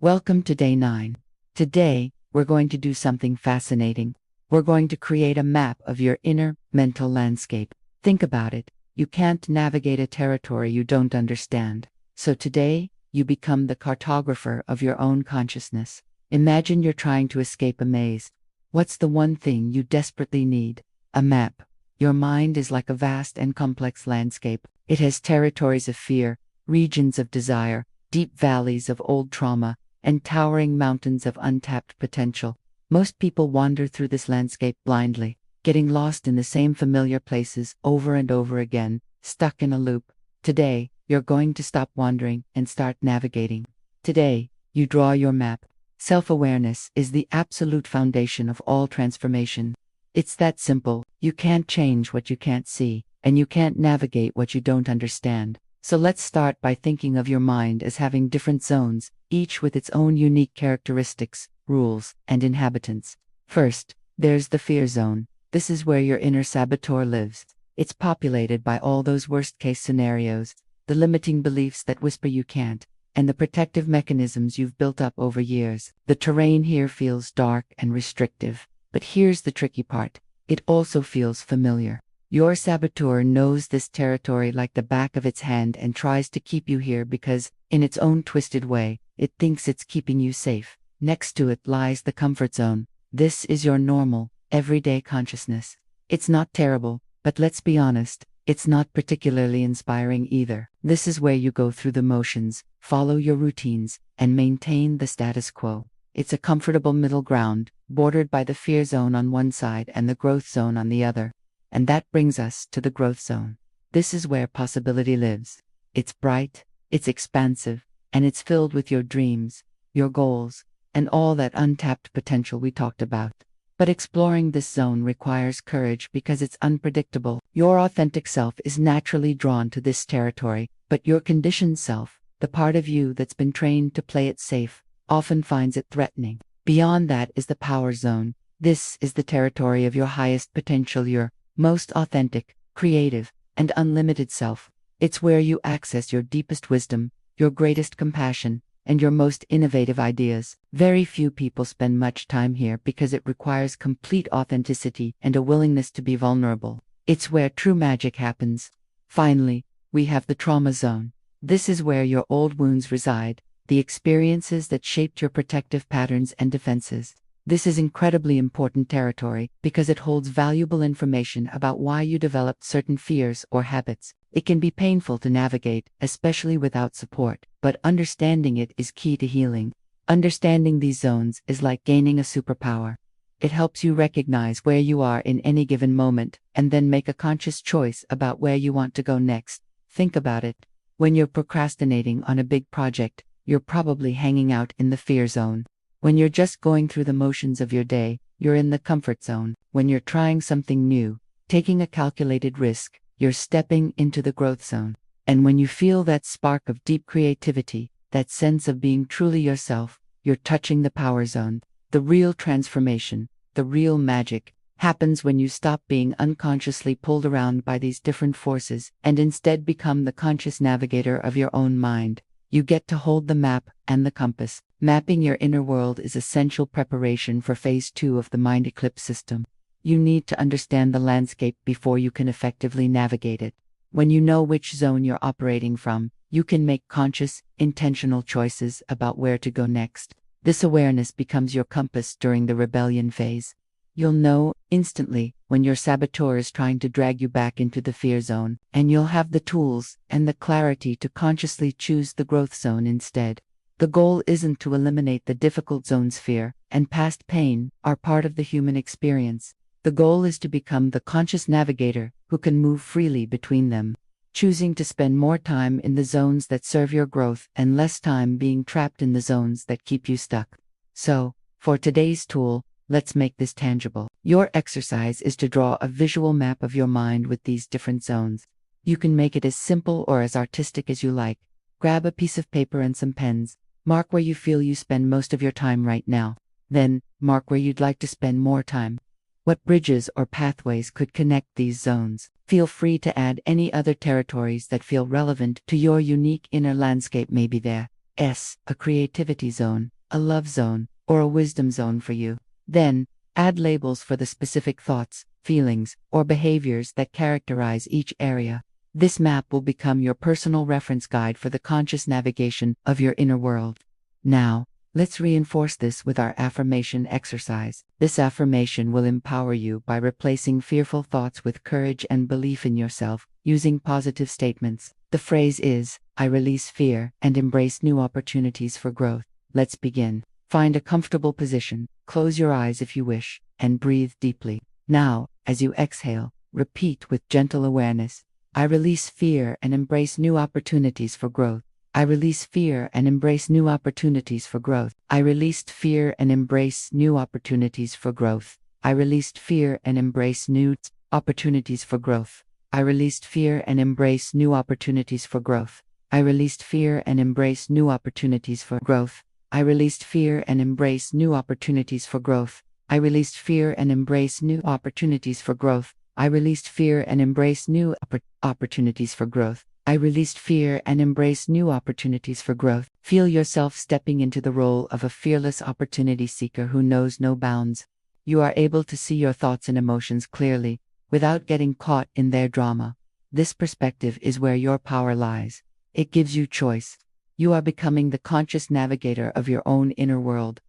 Welcome to day 9. Today, we're going to do something fascinating. We're going to create a map of your inner mental landscape. Think about it. You can't navigate a territory you don't understand. So today, you become the cartographer of your own consciousness. Imagine you're trying to escape a maze. What's the one thing you desperately need? A map. Your mind is like a vast and complex landscape. It has territories of fear, regions of desire, deep valleys of old trauma, and towering mountains of untapped potential. Most people wander through this landscape blindly, getting lost in the same familiar places over and over again, stuck in a loop. Today, you're going to stop wandering and start navigating. Today, you draw your map. Self-awareness is the absolute foundation of all transformation. It's that simple. You can't change what you can't see, and you can't navigate what you don't understand. So let's start by thinking of your mind as having different zones, each with its own unique characteristics, rules, and inhabitants. First, there's the fear zone. This is where your inner saboteur lives. It's populated by all those worst-case scenarios, the limiting beliefs that whisper you can't, and the protective mechanisms you've built up over years. The terrain here feels dark and restrictive, but here's the tricky part. It also feels familiar. Your saboteur knows this territory like the back of its hand and tries to keep you here because, in its own twisted way, it thinks it's keeping you safe. Next to it lies the comfort zone. This is your normal, everyday consciousness. It's not terrible, but let's be honest, it's not particularly inspiring either. This is where you go through the motions, follow your routines, and maintain the status quo. It's a comfortable middle ground, bordered by the fear zone on one side and the growth zone on the other. And that brings us to the growth zone. This is where possibility lives. It's bright, it's expansive, and it's filled with your dreams, your goals, and all that untapped potential we talked about. But exploring this zone requires courage because it's unpredictable. Your authentic self is naturally drawn to this territory, but your conditioned self, the part of you that's been trained to play it safe, often finds it threatening. Beyond that is the power zone. This is the territory of your highest potential, your most authentic, creative, and unlimited self. It's where you access your deepest wisdom, your greatest compassion, and your most innovative ideas. Very few people spend much time here because it requires complete authenticity and a willingness to be vulnerable. It's where true magic happens. Finally, we have the trauma zone. This is where your old wounds reside, the experiences that shaped your protective patterns and defenses. This is incredibly important territory because it holds valuable information about why you developed certain fears or habits. It can be painful to navigate, especially without support, but understanding it is key to healing. Understanding these zones is like gaining a superpower. It helps you recognize where you are in any given moment and then make a conscious choice about where you want to go next. Think about it. When you're procrastinating on a big project, you're probably hanging out in the fear zone. When you're just going through the motions of your day, you're in the comfort zone. When you're trying something new, taking a calculated risk, you're stepping into the growth zone. And when you feel that spark of deep creativity, that sense of being truly yourself, you're touching the power zone. The real transformation, the real magic, happens when you stop being unconsciously pulled around by these different forces and instead become the conscious navigator of your own mind. You get to hold the map and the compass. Mapping your inner world is essential preparation for phase 2 of the Mind Eclipse System. You need to understand the landscape before you can effectively navigate it. When you know which zone you're operating from, you can make conscious, intentional choices about where to go next. This awareness becomes your compass during the rebellion phase. You'll know instantly when your saboteur is trying to drag you back into the fear zone, and you'll have the tools and the clarity to consciously choose the growth zone instead. The goal isn't to eliminate the difficult zones. Fear and past pain are part of the human experience. The goal is to become the conscious navigator who can move freely between them, choosing to spend more time in the zones that serve your growth and less time being trapped in the zones that keep you stuck. So, for today's tool, let's make this tangible. Your exercise is to draw a visual map of your mind with these different zones. You can make it as simple or as artistic as you like. Grab a piece of paper and some pens. Mark where you feel you spend most of your time right now. Then, mark where you'd like to spend more time. What bridges or pathways could connect these zones? Feel free to add any other territories that feel relevant to your unique inner landscape maybe there. S, a creativity zone, a love zone, or a wisdom zone for you. Then, add labels for the specific thoughts, feelings, or behaviors that characterize each area. This map will become your personal reference guide for the conscious navigation of your inner world. Now, let's reinforce this with our affirmation exercise. This affirmation will empower you by replacing fearful thoughts with courage and belief in yourself, using positive statements. The phrase is, I release fear and embrace new opportunities for growth. Let's begin. Find a comfortable position, close your eyes if you wish, and breathe deeply. Now, as you exhale, repeat with gentle awareness, I release fear and embrace new opportunities for growth. I release fear and embrace new opportunities for growth. I released fear and embrace new opportunities for growth. I released fear and embrace new opportunities for growth. I released fear and embrace new opportunities for growth. I released fear and embrace new opportunities for growth. I released fear and embrace new opportunities for growth. I released fear and embrace new opportunities for growth. I released fear and embrace new opportunities for growth. I released fear and embrace new opportunities for growth. Feel yourself stepping into the role of a fearless opportunity seeker who knows no bounds. You are able to see your thoughts and emotions clearly, without getting caught in their drama. This perspective is where your power lies. It gives you choice. You are becoming the conscious navigator of your own inner world.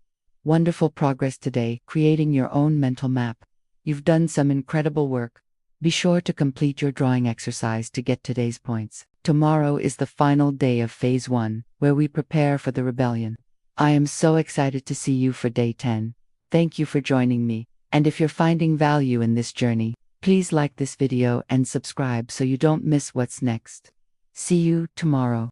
Wonderful progress today, creating your own mental map. You've done some incredible work. Be sure to complete your drawing exercise to get today's points. Tomorrow is the final day of Phase 1, where we prepare for the rebellion. I am so excited to see you for Day 10. Thank you for joining me, and if you're finding value in this journey, please like this video and subscribe so you don't miss what's next. See you tomorrow.